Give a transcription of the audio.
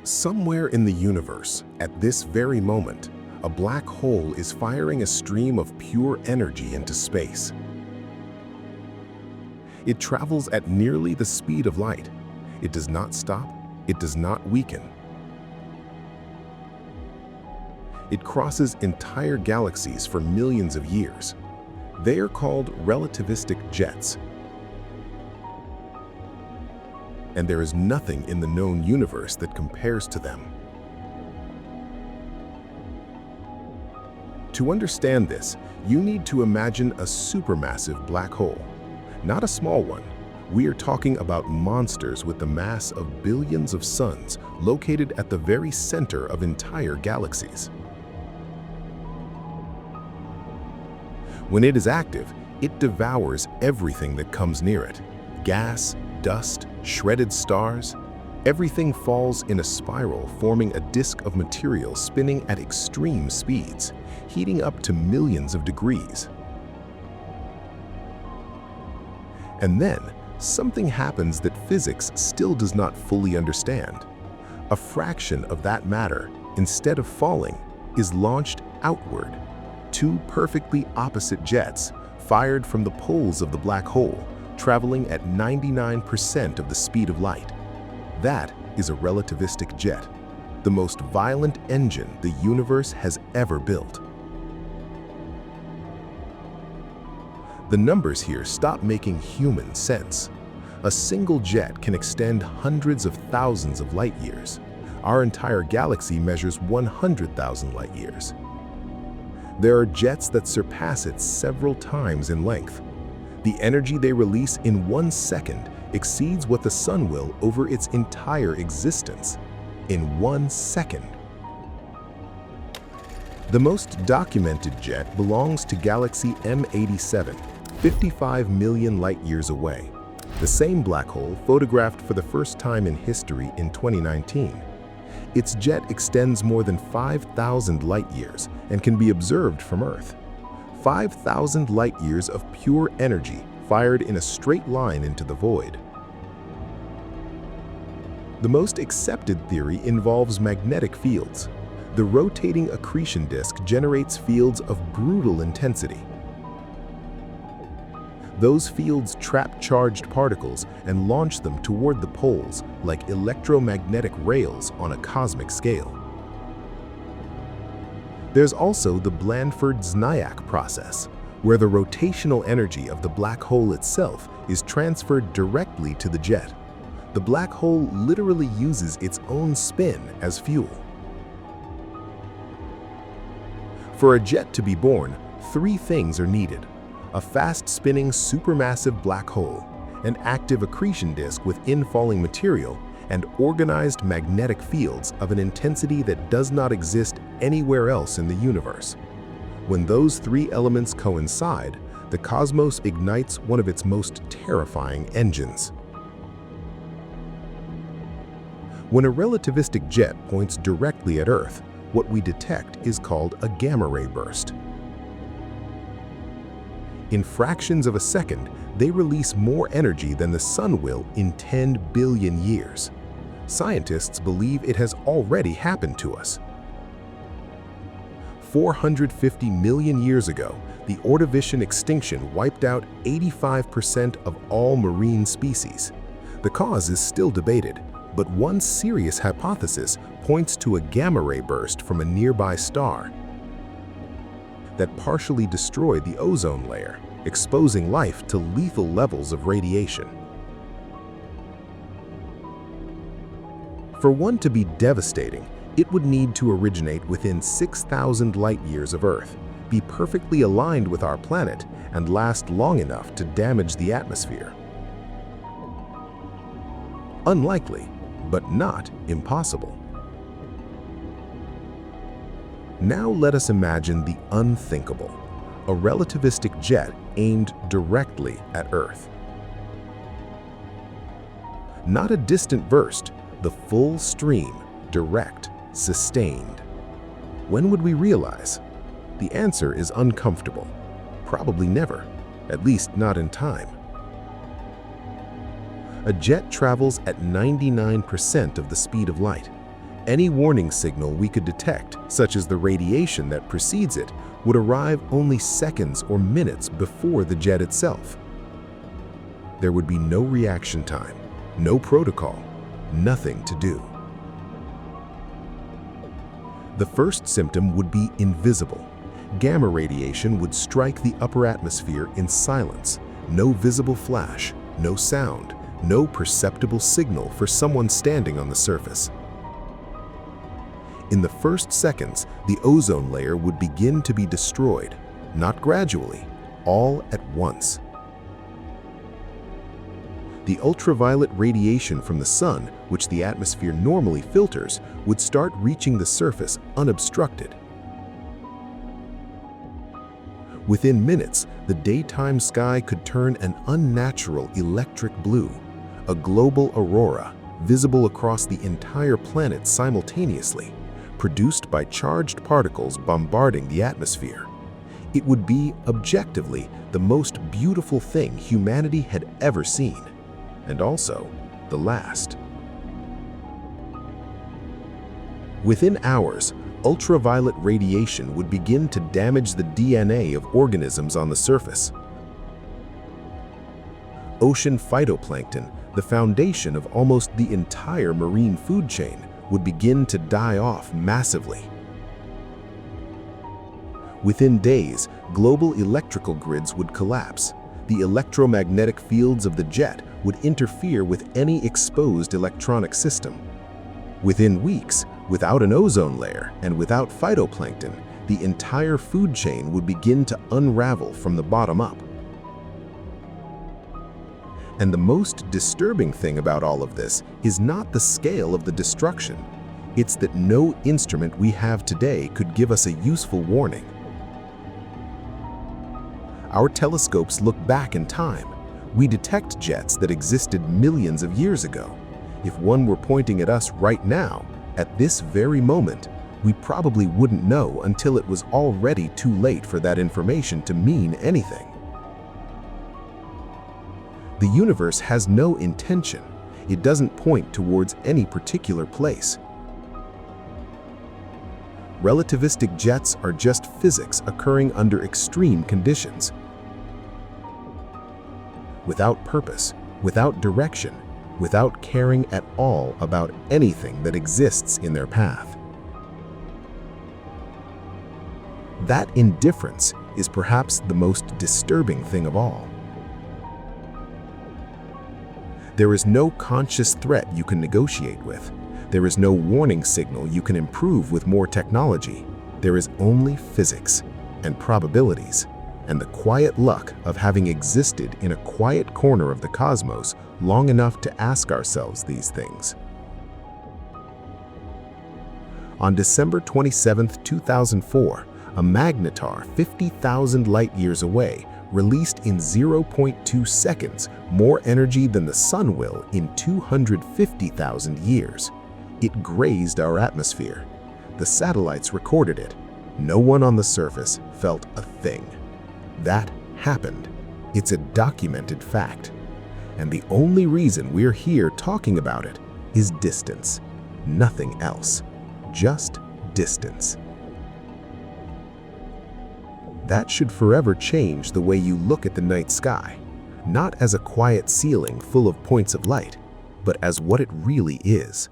Somewhere in the universe, at this very moment, a black hole is firing a stream of pure energy into space. It travels at nearly the speed of light. It does not stop. It does not weaken. It crosses entire galaxies for millions of years. They are called relativistic jets. And there is nothing in the known universe that compares to them. To understand this, you need to imagine a supermassive black hole. Not a small one. We are talking about monsters with the mass of billions of suns located at the very center of entire galaxies. When it is active, it devours everything that comes near it. Gas, dust, shredded stars, everything falls in a spiral, forming a disk of material spinning at extreme speeds, heating up to millions of degrees. And then, something happens that physics still does not fully understand. A fraction of that matter, instead of falling, is launched outward. Two perfectly opposite jets, fired from the poles of the black hole, traveling at 99% of the speed of light. That is a relativistic jet, the most violent engine the universe has ever built. The numbers here stop making human sense. A single jet can extend hundreds of thousands of light years. Our entire galaxy measures 100,000 light years. There are jets that surpass it several times in length. The energy they release in 1 second exceeds what the sun will over its entire existence. In 1 second. The most documented jet belongs to galaxy M87, 55 million light years away. The same black hole photographed for the first time in history in 2019. Its jet extends more than 5,000 light years and can be observed from Earth. 5,000 light years of pure energy fired in a straight line into the void. The most accepted theory involves magnetic fields. The rotating accretion disk generates fields of brutal intensity. Those fields trap charged particles and launch them toward the poles like electromagnetic rails on a cosmic scale. There's also the Blandford-Znayak process, where the rotational energy of the black hole itself is transferred directly to the jet. The black hole literally uses its own spin as fuel. For a jet to be born, 3 things are needed: a fast-spinning supermassive black hole, an active accretion disk with infalling material, and organized magnetic fields of an intensity that does not exist anywhere else in the universe. When those 3 elements coincide, the cosmos ignites one of its most terrifying engines. When a relativistic jet points directly at Earth, what we detect is called a gamma-ray burst. In fractions of a second, they release more energy than the sun will in 10 billion years. Scientists believe it has already happened to us. 450 million years ago, the Ordovician extinction wiped out 85% of all marine species. The cause is still debated, but one serious hypothesis points to a gamma-ray burst from a nearby star that partially destroyed the ozone layer, exposing life to lethal levels of radiation. For one to be devastating, it would need to originate within 6,000 light years of Earth, be perfectly aligned with our planet, and last long enough to damage the atmosphere. Unlikely, but not impossible. Now let us imagine the unthinkable, a relativistic jet aimed directly at Earth. Not a distant burst, the full stream, direct, sustained. When would we realize? The answer is uncomfortable. Probably never, at least not in time. A jet travels at 99% of the speed of light. Any warning signal we could detect, such as the radiation that precedes it, would arrive only seconds or minutes before the jet itself. There would be no reaction time, no protocol, nothing to do. The first symptom would be invisible. Gamma radiation would strike the upper atmosphere in silence. No visible flash, no sound, no perceptible signal for someone standing on the surface. In the first seconds, the ozone layer would begin to be destroyed, not gradually, all at once. The ultraviolet radiation from the sun, which the atmosphere normally filters, would start reaching the surface unobstructed. Within minutes, the daytime sky could turn an unnatural electric blue, a global aurora, visible across the entire planet simultaneously, produced by charged particles bombarding the atmosphere. It would be, objectively, the most beautiful thing humanity had ever seen, and also the last. Within hours, ultraviolet radiation would begin to damage the DNA of organisms on the surface. Ocean phytoplankton, the foundation of almost the entire marine food chain, would begin to die off massively. Within days, global electrical grids would collapse. The electromagnetic fields of the jet would interfere with any exposed electronic system. Within weeks, without an ozone layer and without phytoplankton, the entire food chain would begin to unravel from the bottom up. And the most disturbing thing about all of this is not the scale of the destruction. It's that no instrument we have today could give us a useful warning. Our telescopes look back in time. We detect jets that existed millions of years ago. If one were pointing at us right now, at this very moment, we probably wouldn't know until it was already too late for that information to mean anything. The universe has no intention. It doesn't point towards any particular place. Relativistic jets are just physics occurring under extreme conditions. Without purpose, without direction, without caring at all about anything that exists in their path. That indifference is perhaps the most disturbing thing of all. There is no conscious threat you can negotiate with. There is no warning signal you can improve with more technology. There is only physics and probabilities and the quiet luck of having existed in a quiet corner of the cosmos long enough to ask ourselves these things. On December 27, 2004, a magnetar 50,000 light-years away released in 0.2 seconds more energy than the sun will in 250,000 years. It grazed our atmosphere. The satellites recorded it. No one on the surface felt a thing. That happened. It's a documented fact. And the only reason we're here talking about it is distance. Nothing else. Just distance. That should forever change the way you look at the night sky, not as a quiet ceiling full of points of light, but as what it really is,